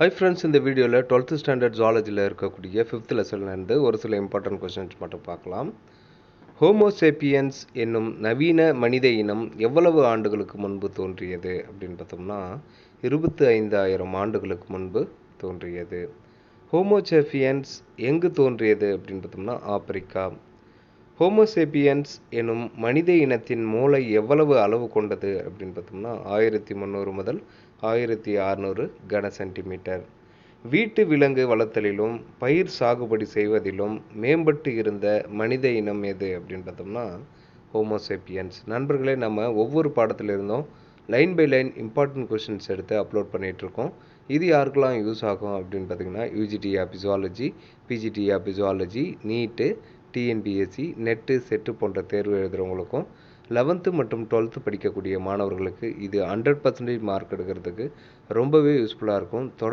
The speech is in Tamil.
ஹாய் ஃப்ரெண்ட்ஸ், இந்த வீடியோவில் 12th ஸ்டாண்டர்ட் ஜுவாலஜியில் இருக்கக்கூடிய 5th லெசன்லேருந்து ஒரு சில இம்பார்ட்டன்ட் கொஸ்டின்ஸ் மட்டும் பார்க்கலாம். ஹோமோசேப்பியன்ஸ் என்னும் நவீன மனித இனம் எவ்வளவு ஆண்டுகளுக்கு முன்பு தோன்றியது அப்படின்னு பார்த்தோம்னா 25,000 ஆண்டுகளுக்கு முன்பு தோன்றியது. ஹோமோசேப்பியன்ஸ் எங்கு தோன்றியது அப்படின்னு பார்த்தோம்னா ஆப்பிரிக்கா. ஹோமோசேப்பியன்ஸ் எனும் மனித இனத்தின் மூளை எவ்வளவு அளவு கொண்டது அப்படின்னு பார்த்தோம்னா 1300 முதல் 1600 கன சென்டிமீட்டர். வீட்டு விலங்கு வளர்த்தலிலும் பயிர் சாகுபடி செய்வதிலும் மேம்பட்டு இருந்த மனித இனம் எது அப்படின்னு பார்த்தோம்னா ஹோமோசேப்பியன்ஸ். நண்பர்களே, நம்ம ஒவ்வொரு பாடத்திலிருந்தும் line by line important questions எடுத்து அப்லோட் பண்ணிகிட்ருக்கோம். இது யாருக்கெல்லாம் யூஸ் ஆகும் அப்படின்னு பார்த்தீங்கன்னா UG TRB zoology, PG TRB zoology, NEET, TNPSC, NET, SET போன்ற தேர்வு எழுதுகிறவங்களுக்கும் 11th மற்றும் 12th படிக்கக்கூடிய மாணவர்களுக்கு இது 100% மார்க் எடுக்கிறதுக்கு ரொம்பவே யூஸ்ஃபுல்லாக இருக்கும்.